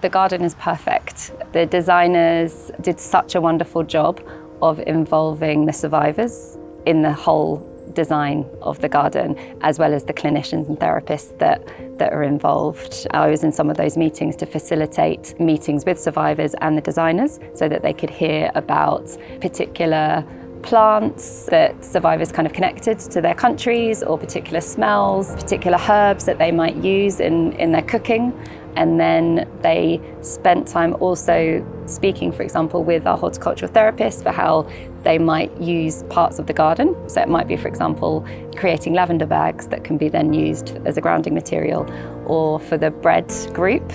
The garden is perfect. The designers did such a wonderful job of involving the survivors in the whole design of the garden, as well as the clinicians and therapists that are involved. I was in some of those meetings to facilitate meetings with survivors and the designers so that they could hear about particular plants that survivors kind of connected to their countries, or particular smells, particular herbs that they might use in their cooking. And then they spent time also speaking, for example, with our horticultural therapists for how they might use parts of the garden. So it might be, for example, creating lavender bags that can be then used as a grounding material, or for the bread group.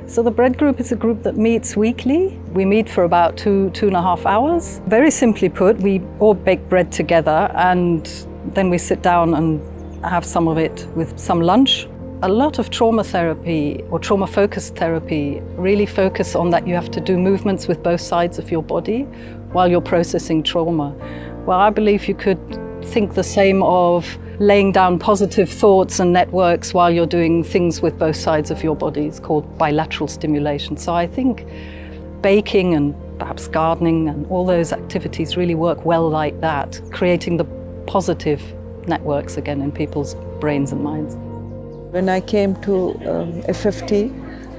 So the bread group is a group that meets weekly. We meet for about 2.5 hours. Very simply put, we all bake bread together and then we sit down and have some of it with some lunch. A lot of trauma therapy or trauma-focused therapy really focus on that you have to do movements with both sides of your body while you're processing trauma. Well, I believe you could think the same of laying down positive thoughts and networks while you're doing things with both sides of your body. It's called bilateral stimulation. So I think baking and perhaps gardening and all those activities really work well like that, creating the positive networks again in people's brains and minds. When I came to FFT,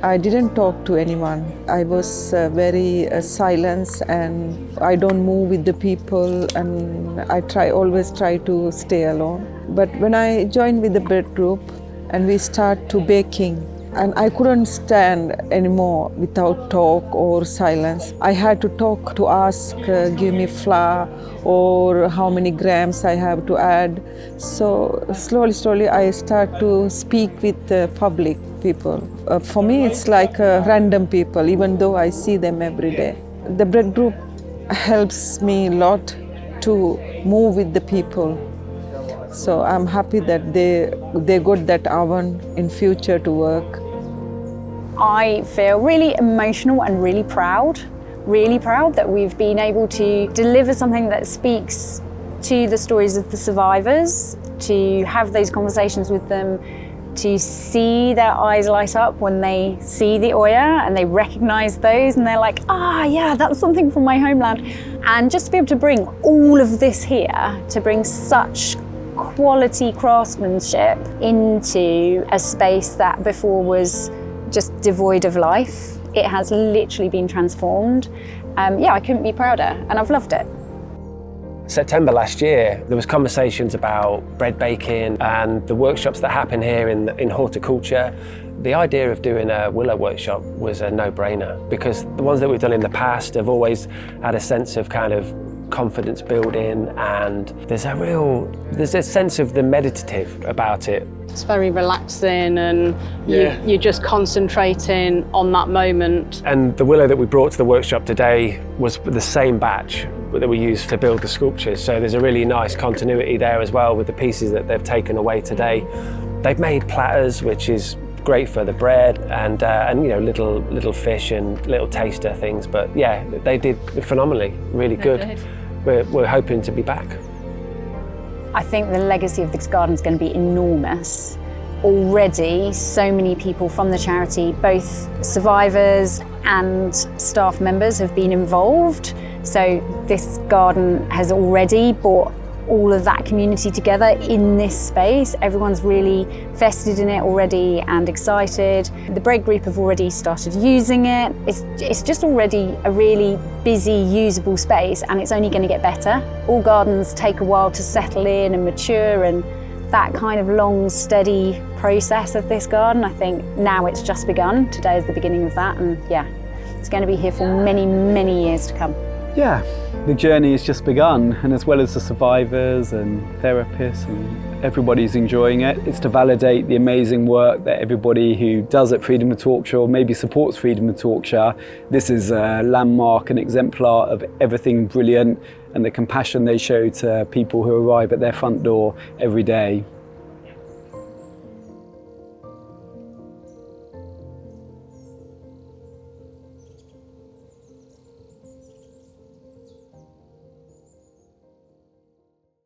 I didn't talk to anyone. I was very silent, and I don't move with the people, and I always try to stay alone. But when I joined with the bread group and we start to baking, and I couldn't stand anymore without talk or silence. I had to talk to ask, give me flour or how many grams I have to add. So slowly I start to speak with the public people. For me, it's like random people, even though I see them every day. The bread group helps me a lot to move with the people. So I'm happy that they got that oven in future to work. I feel really emotional and really proud that we've been able to deliver something that speaks to the stories of the survivors, to have those conversations with them, to see their eyes light up when they see the Oya and they recognise those and they're like, yeah, that's something from my homeland. And just to be able to bring all of this here, to bring such quality craftsmanship into a space that before was just devoid of life. It has literally been transformed. I couldn't be prouder, and I've loved it. September last year, there was conversations about bread baking and the workshops that happen here in horticulture. The idea of doing a willow workshop was a no-brainer, because the ones that we've done in the past have always had a sense of kind of confidence building, and there's a sense of the meditative about it. It's very relaxing, and you're just concentrating on that moment. And the willow that we brought to the workshop today was the same batch that we used to build the sculptures, so there's a really nice continuity there as well with the pieces that they've taken away today. They've made platters, which is great for the bread, and little fish and little taster things, but yeah, they did phenomenally, really good. We're hoping to be back. I think the legacy of this garden is going to be enormous. Already, so many people from the charity, both survivors and staff members, have been involved. So this garden has already brought all of that community together in this space. Everyone's really vested in it already and excited. The bread group have already started using it. It's just already a really busy, usable space, and it's only going to get better. All gardens take a while to settle in and mature, and that kind of long, steady process of this garden, I think now it's just begun. Today is the beginning of that, and yeah, it's going to be here for many, many years to come. Yeah, the journey has just begun, and as well as the survivors and therapists and everybody's enjoying it, it's to validate the amazing work that everybody who does at Freedom of Torture or maybe supports Freedom of Torture. This is a landmark, an exemplar of everything brilliant and the compassion they show to people who arrive at their front door every day.